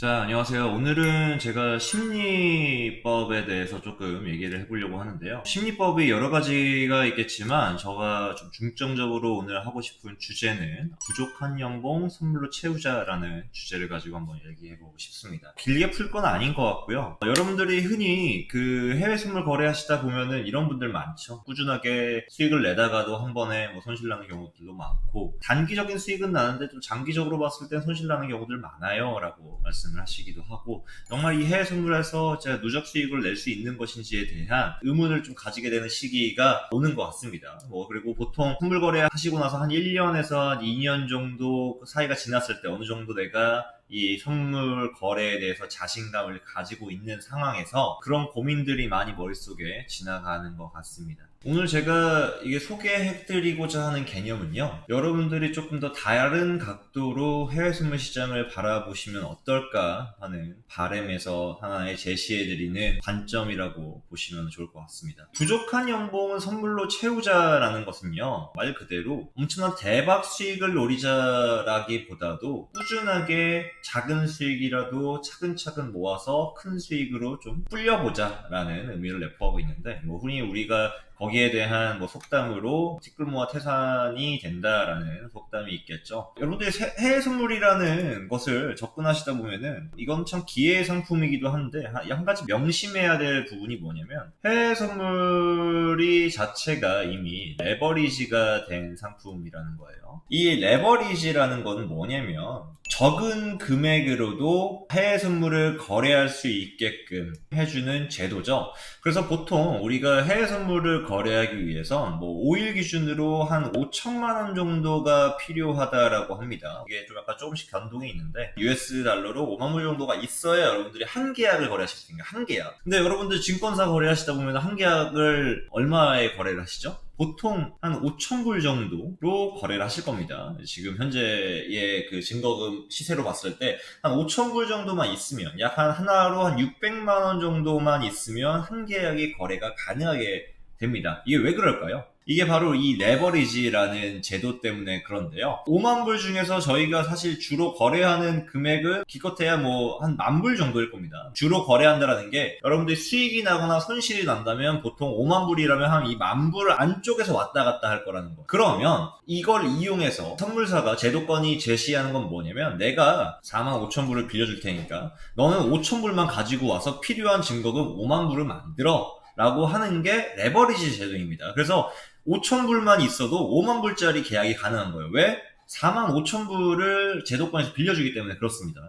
자, 안녕하세요. 오늘은 제가 심리법에 대해서 조금 얘기를 해보려고 하는데요. 심리법이 여러 가지가 있겠지만, 제가 좀 중점적으로 오늘 하고 싶은 주제는 부족한 연봉 선물로 채우자라는 주제를 가지고 한번 얘기해보고 싶습니다. 길게 풀 건 아닌 것 같고요. 여러분들이 흔히 그 해외 선물 거래하시다 보면은 이런 분들 많죠. 꾸준하게 수익을 내다가도 한 번에 뭐 손실나는 경우들도 많고, 단기적인 수익은 나는데 좀 장기적으로 봤을 땐 손실나는 경우들 많아요. 라고 말씀을 하시기도 하고, 정말 이 해외 선물에서 제가 누적 수익을 낼 수 있는 것인지에 대한 의문을 좀 가지게 되는 시기가 오는 것 같습니다. 그리고 보통 선물 거래 하시고 나서 한 1년에서 한 2년 정도 사이가 지났을 때 어느 정도 내가 이 선물 거래에 대해서 자신감을 가지고 있는 상황에서 그런 고민들이 많이 머릿속에 지나가는 것 같습니다. 오늘 제가 이게 소개해드리고자 하는 개념은요, 여러분들이 조금 더 다른 각도로 해외 선물 시장을 바라보시면 어떨까 하는 바람에서 하나의 제시해드리는 관점이라고 보시면 좋을 것 같습니다. 부족한 연봉은 선물로 채우자라는 것은요, 말 그대로 엄청난 대박 수익을 노리자라기보다도 꾸준하게 작은 수익이라도 차근차근 모아서 큰 수익으로 좀 불려보자 라는 의미를 내포하고 있는데, 흔히 우리가 거기에 대한 속담으로 티끌모아 태산이 된다라는 속담이 있겠죠. 여러분들이 해외 선물이라는 것을 접근하시다 보면은 이건 참 기회의 상품이기도 한데, 한 가지 명심해야 될 부분이 뭐냐면, 해외 선물이 자체가 이미 레버리지가 된 상품이라는 거예요. 이 레버리지라는 건 뭐냐면, 적은 금액으로도 해외 선물을 거래할 수 있게끔 해주는 제도죠. 그래서 보통 우리가 해외 선물을 거래하기 위해선 5일 기준으로 한 5천만 원 정도가 필요하다라고 합니다. 이게 좀 약간 조금씩 변동이 있는데, US 달러로 5만 불 정도가 있어야 여러분들이 한 계약을 거래하실 수 있는 거예요. 한 계약. 근데 여러분들 증권사 거래하시다 보면 한 계약을 얼마에 거래를 하시죠? 보통 한 5,000불 정도로 거래를 하실 겁니다. 지금 현재의 그 증거금 시세로 봤을 때 한 5,000불 정도만 있으면, 약 하나로 한 600만 원 정도만 있으면 한 계약이 거래가 가능하게 됩니다. 이게 왜 그럴까요? 이게 바로 이 레버리지라는 제도 때문에 그런데요. 5만 불 중에서 저희가 사실 주로 거래하는 금액은 기껏해야 한 10,000불 정도일 겁니다. 주로 거래한다라는 게, 여러분들이 수익이 나거나 손실이 난다면 보통 5만 불이라면 한 이 10,000불 안쪽에서 왔다 갔다 할 거라는 거. 그러면 이걸 이용해서 선물사가 제도권이 제시하는 건 뭐냐면, 내가 45,000불을 빌려줄 테니까 너는 5,000불만 가지고 와서 필요한 증거금 5만 불을 만들어 라고 하는 게 레버리지 제도입니다. 그래서 5,000불만 있어도 5만 불짜리 계약이 가능한 거예요. 왜? 45,000불을 제도권에서 빌려주기 때문에 그렇습니다.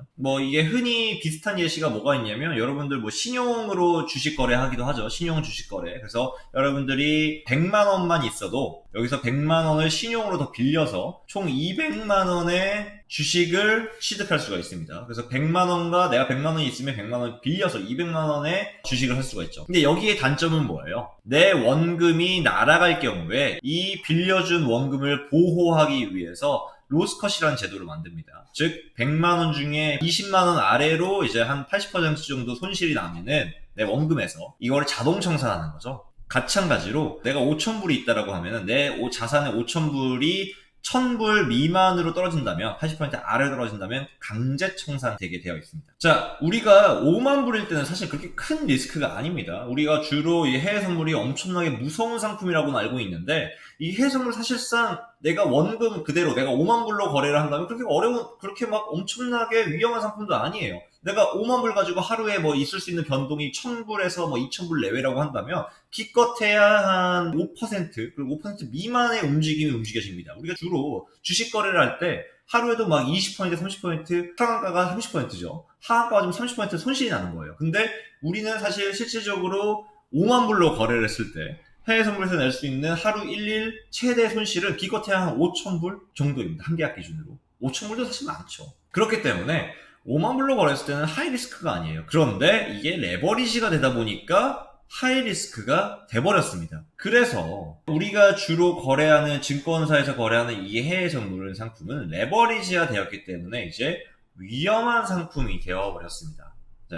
이게 흔히 비슷한 예시가 뭐가 있냐면, 여러분들 신용으로 주식 거래하기도 하죠. 신용 주식 거래. 그래서 여러분들이 100만 원만 있어도 여기서 100만 원을 신용으로 더 빌려서 총 200만 원의 주식을 취득할 수가 있습니다. 그래서 100만 원과 내가 100만 원이 있으면 100만 원 빌려서 200만 원의 주식을 할 수가 있죠. 근데 여기에 단점은 뭐예요? 내 원금이 날아갈 경우에 이 빌려준 원금을 보호하기 위해서 로스컷이라는 제도를 만듭니다. 즉 100만 원 중에 20만 원 아래로 이제 한 80% 정도 손실이 나면은 내 원금에서 이거를 자동 청산하는 거죠. 마찬가지로 내가 5,000불이 있다라고 하면은 내 자산의 5,000불이 1,000불 미만으로 떨어진다면, 80% 아래로 떨어진다면 강제 청산되게 되어 있습니다. 자, 우리가 5만 불일 때는 사실 그렇게 큰 리스크가 아닙니다. 우리가 주로 이 해외 선물이 엄청나게 무서운 상품이라고는 알고 있는데, 이 해외 선물 사실상 내가 원금 그대로 내가 5만 불로 거래를 한다면 그렇게 막 엄청나게 위험한 상품도 아니에요. 내가 5만 불 가지고 하루에 있을 수 있는 변동이 1,000불에서 2,000불 내외라고 한다면, 기껏해야 한 5%, 그리고 5% 미만의 움직임이 움직여집니다. 우리가 주로 주식 거래를 할 때 하루에도 20%, 30%, 상한가가 30%죠. 하한가가 좀 30% 손실이 나는 거예요. 근데 우리는 사실 실질적으로 5만 불로 거래를 했을 때 해외 선물에서 낼 수 있는 하루 1일 최대 손실은 기껏해야 한 5,000불 정도입니다. 한 계약 기준으로. 5,000불도 사실 많죠. 그렇기 때문에 5만 불로 거래했을 때는 하이 리스크가 아니에요. 그런데 이게 레버리지가 되다 보니까 하이 리스크가 돼버렸습니다. 그래서 우리가 주로 거래하는, 증권사에서 거래하는 이 해외 선물 상품은 레버리지가 되었기 때문에 이제 위험한 상품이 되어버렸습니다.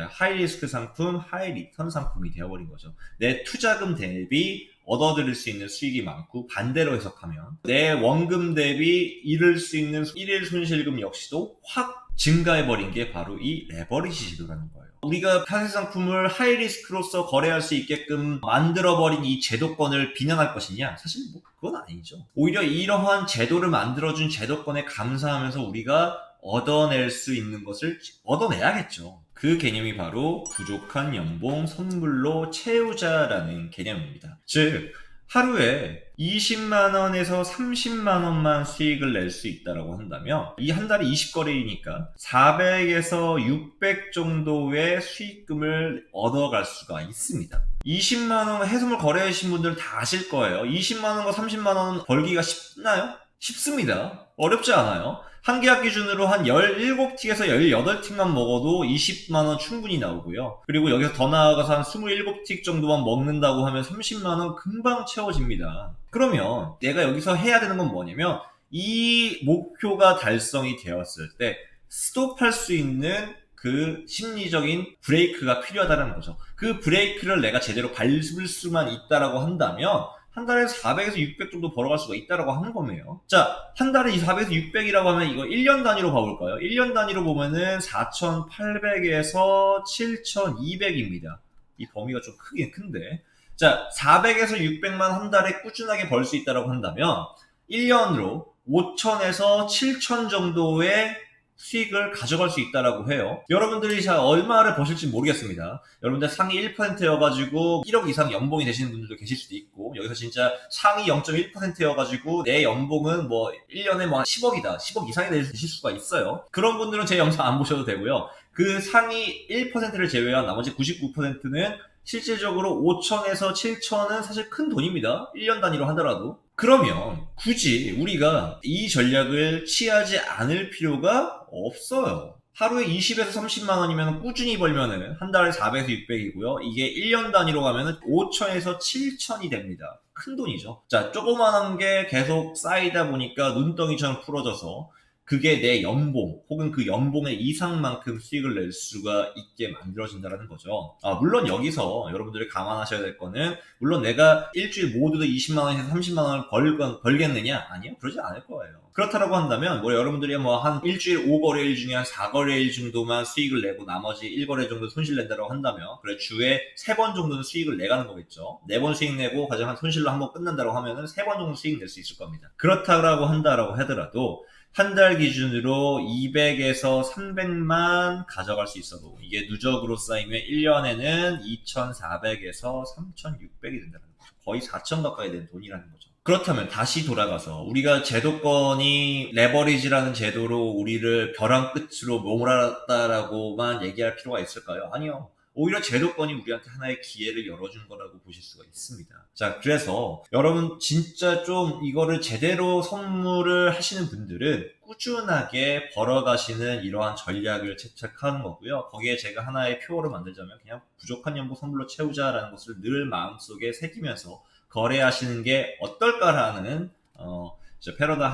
하이 리스크 상품, 하이 리턴 상품이 되어버린 거죠. 내 투자금 대비 얻어들일 수 있는 수익이 많고, 반대로 해석하면 내 원금 대비 잃을 수 있는 일일 손실금 역시도 확 증가해버린 게 바로 이 레버리지 제도라는 거예요. 우리가 파생 상품을 하이리스크로서 거래할 수 있게끔 만들어버린 이 제도권을 비난할 것이냐? 사실 뭐 그건 아니죠. 오히려 이러한 제도를 만들어준 제도권에 감사하면서 우리가 얻어낼 수 있는 것을 얻어내야겠죠. 그 개념이 바로 부족한 연봉 선물로 채우자라는 개념입니다. 즉, 하루에 20만원에서 30만원만 수익을 낼 수 있다고 한다면, 이 한 달에 20거래이니까 400에서 600 정도의 수익금을 얻어갈 수가 있습니다. 20만원 해수물 거래하신 분들은 다 아실 거예요. 20만원과 30만원 벌기가 쉽나요? 쉽습니다. 어렵지 않아요. 한 계약 기준으로 한 17틱에서 18틱만 먹어도 20만원 충분히 나오고요. 그리고 여기서 더 나아가서 한 27틱 정도만 먹는다고 하면 30만원 금방 채워집니다. 그러면 내가 여기서 해야 되는 건 뭐냐면, 이 목표가 달성이 되었을 때 스톱할 수 있는 그 심리적인 브레이크가 필요하다는 거죠. 그 브레이크를 내가 제대로 밟을 수만 있다라고 한다면 한 달에 400에서 600 정도 벌어갈 수가 있다라고 하는 거네요. 자, 한 달에 이 400에서 600이라고 하면 이거 1년 단위로 봐볼까요? 1년 단위로 보면은 4,800에서 7,200입니다. 이 범위가 좀 크긴 큰데. 자, 400에서 600만 한 달에 꾸준하게 벌 수 있다라고 한다면 1년으로 5,000에서 7,000 정도의 수익을 가져갈 수 있다라고 해요. 여러분들이 자 얼마를 버실지 모르겠습니다. 여러분들 상위 1%여가지고 1억 이상 연봉이 되시는 분들도 계실 수도 있고, 여기서 진짜 상위 0.1%여가지고 내 연봉은 뭐 1년에 뭐 10억이다, 10억 이상이 되실 수가 있어요. 그런 분들은 제 영상 안 보셔도 되고요. 그 상위 1%를 제외한 나머지 99%는 실질적으로 5천에서 7천은 사실 큰 돈입니다. 1년 단위로 하더라도. 그러면 굳이 우리가 이 전략을 취하지 않을 필요가 없어요. 하루에 20에서 30만 원이면 꾸준히 벌면은 한 달에 400에서 600이고요. 이게 1년 단위로 가면은 5천에서 7천이 됩니다. 큰 돈이죠. 자, 조그만한 게 계속 쌓이다 보니까 눈덩이처럼 풀어져서 그게 내 연봉 혹은 그 연봉의 이상만큼 수익을 낼 수가 있게 만들어진다는 거죠. 물론 여기서 여러분들이 감안하셔야 될 거는, 물론 내가 일주일 모두 20만원에서 30만원을 벌겠느냐? 아니요, 그러지 않을 거예요. 그렇다라고 한다면 뭐 여러분들이 뭐 한 일주일 5거래일 중에 한 4거래일 정도만 수익을 내고 나머지 1거래 정도 손실 낸다고 한다면, 그래 주에 3번 정도는 수익을 내가는 거겠죠. 4번 수익 내고 가장 한 손실로 한번 끝난다고 하면은 3번 정도 수익 낼 수 있을 겁니다. 그렇다라고 한다라고 하더라도 한 달 기준으로 200에서 300만 가져갈 수 있어도 이게 누적으로 쌓이면 1년에는 2,400에서 3,600이 된다는 거죠. 거의 4천 가까이 되는 돈이라는 거죠. 그렇다면 다시 돌아가서 우리가 제도권이 레버리지라는 제도로 우리를 벼랑 끝으로 몰아놨다라고만 얘기할 필요가 있을까요? 아니요. 오히려 제도권이 우리한테 하나의 기회를 열어준 거라고 보실 수가 있습니다. 자, 그래서 여러분 진짜 좀 이거를 제대로 선물을 하시는 분들은 꾸준하게 벌어가시는 이러한 전략을 채택하는 거고요. 거기에 제가 하나의 표어를 만들자면 그냥 부족한 연봉 선물로 채우자라는 것을 늘 마음속에 새기면서 거래하시는 게 어떨까라는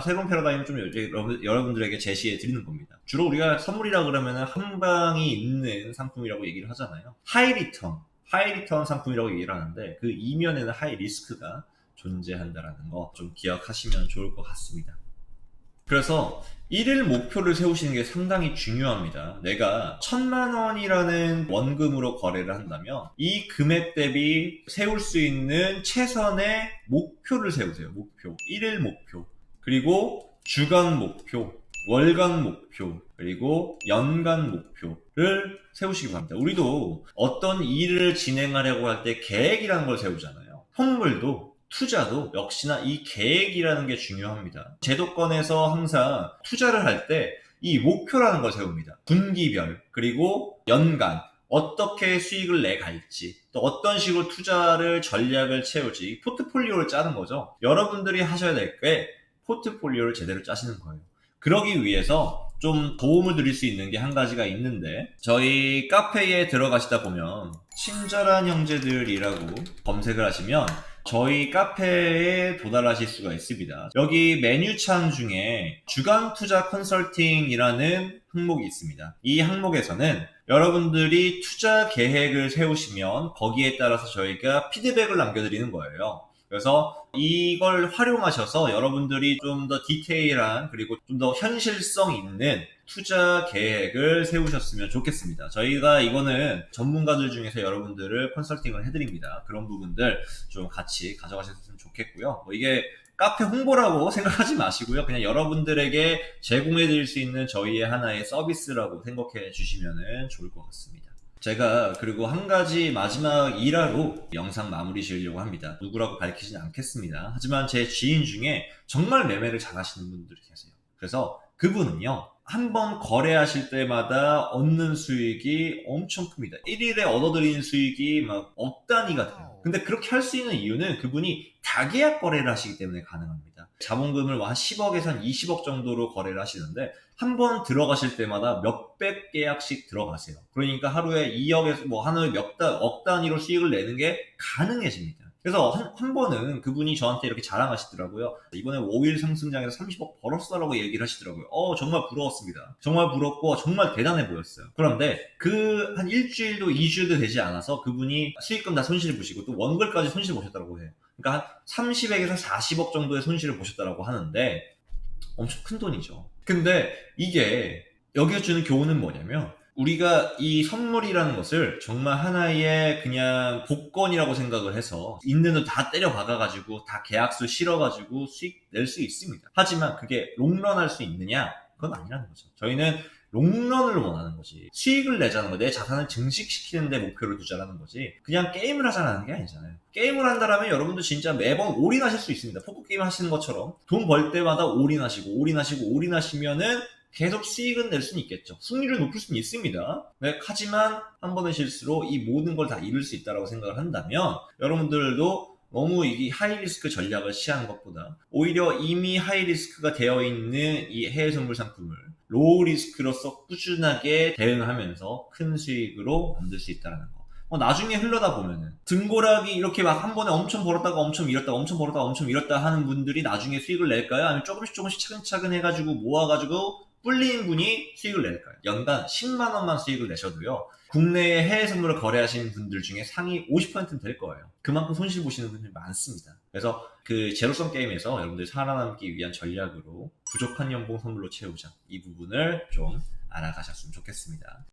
새로운 패러다임을 좀 여러분들에게 제시해 드리는 겁니다. 주로 우리가 선물이라 그러면 한방이 있는 상품이라고 얘기를 하잖아요. 하이 리턴 상품이라고 얘기를 하는데, 그 이면에는 하이 리스크가 존재한다라는 거 좀 기억하시면 좋을 것 같습니다. 그래서 1일 목표를 세우시는 게 상당히 중요합니다. 내가 1,000만 원이라는 원금으로 거래를 한다면 이 금액 대비 세울 수 있는 최선의 목표를 세우세요. 목표. 1일 목표. 그리고 주간 목표, 월간 목표, 그리고 연간 목표를 세우시기 바랍니다. 우리도 어떤 일을 진행하려고 할 때 계획이라는 걸 세우잖아요. 선물도 투자도 역시나 이 계획이라는 게 중요합니다. 제도권에서 항상 투자를 할 때 이 목표라는 걸 세웁니다. 분기별, 그리고 연간, 어떻게 수익을 내갈지, 또 어떤 식으로 투자를 전략을 채울지, 포트폴리오를 짜는 거죠. 여러분들이 하셔야 될 게 포트폴리오를 제대로 짜시는 거예요. 그러기 위해서 좀 도움을 드릴 수 있는 게 한 가지가 있는데, 저희 카페에 들어가시다 보면 친절한 형제들이라고 검색을 하시면 저희 카페에 도달하실 수가 있습니다. 여기 메뉴창 중에 주간 투자 컨설팅이라는 항목이 있습니다. 이 항목에서는 여러분들이 투자 계획을 세우시면 거기에 따라서 저희가 피드백을 남겨드리는 거예요. 그래서 이걸 활용하셔서 여러분들이 좀 더 디테일한 그리고 좀 더 현실성 있는 투자 계획을 세우셨으면 좋겠습니다. 저희가 이거는 전문가들 중에서 여러분들을 컨설팅을 해드립니다. 그런 부분들 좀 같이 가져가셨으면 좋겠고요. 뭐 이게 카페 홍보라고 생각하지 마시고요. 그냥 여러분들에게 제공해 드릴 수 있는 저희의 하나의 서비스라고 생각해 주시면 좋을 것 같습니다. 제가 그리고 한 가지 마지막 일화로 영상 마무리 지으려고 합니다. 누구라고 밝히진 않겠습니다. 하지만 제 지인 중에 정말 매매를 잘 하시는 분들이 계세요. 그래서 그분은요, 한 번 거래하실 때마다 얻는 수익이 엄청 큽니다. 1일에 얻어들이는 수익이 막 억 단위가 돼요. 근데 그렇게 할 수 있는 이유는 그분이 다계약 거래를 하시기 때문에 가능합니다. 자본금을 한 10억에서 한 20억 정도로 거래를 하시는데 한 번 들어가실 때마다 몇백 계약씩 들어가세요. 그러니까 하루에 2억에서 뭐 하루에 억 단위로 수익을 내는 게 가능해집니다. 그래서 한 번은 그분이 저한테 이렇게 자랑하시더라고요. 이번에 5일 상승장에서 30억 벌었어라고 얘기를 하시더라고요. 정말 부러웠습니다. 정말 부럽고 정말 대단해 보였어요. 그런데 그 한 일주일도 2주일도 되지 않아서 그분이 수익금 다 손실 보시고 또 원금까지 손실 보셨다고 해요. 그러니까 한 30억에서 40억 정도의 손실을 보셨다고 하는데 엄청 큰 돈이죠. 근데 이게 여기서 주는 교훈은 뭐냐면 우리가 이 선물이라는 것을 정말 하나의 그냥 복권이라고 생각을 해서 있는 돈 다 때려 박아가지고 다 계약수 실어가지고 수익 낼 수 있습니다. 하지만 그게 롱런 할 수 있느냐? 그건 아니라는 거죠. 저희는 롱런을 원하는 거지. 수익을 내자는 거, 내 자산을 증식시키는 데 목표를 두자라는 거지. 그냥 게임을 하자는 게 아니잖아요. 게임을 한다라면 여러분도 진짜 매번 올인하실 수 있습니다. 포커게임 하시는 것처럼 돈 벌 때마다 올인하시면은 계속 수익은 낼 수는 있겠죠. 승률을 높일 수는 있습니다. 네, 하지만 한 번의 실수로 이 모든 걸 다 잃을 수 있다고 생각을 한다면 여러분들도 너무 이 하이리스크 전략을 시하는 것보다 오히려 이미 하이리스크가 되어 있는 이 해외 선물 상품을 로우리스크로서 꾸준하게 대응하면서 큰 수익으로 만들 수 있다는 거. 나중에 흘러다 보면은 등고락이 이렇게 막 한 번에 엄청 벌었다가 엄청 잃었다 엄청 벌었다가 엄청 잃었다 하는 분들이 나중에 수익을 낼까요? 아니면 조금씩 차근차근 해가지고 모아가지고 불린 분이 수익을 낼까요? 연간 10만 원만 수익을 내셔도요, 국내에 해외 선물을 거래하시는 분들 중에 상위 50%는 될 거예요. 그만큼 손실 보시는 분들이 많습니다. 그래서 그 제로섬 게임에서 여러분들이 살아남기 위한 전략으로 부족한 연봉 선물로 채우자, 이 부분을 좀 알아가셨으면 좋겠습니다.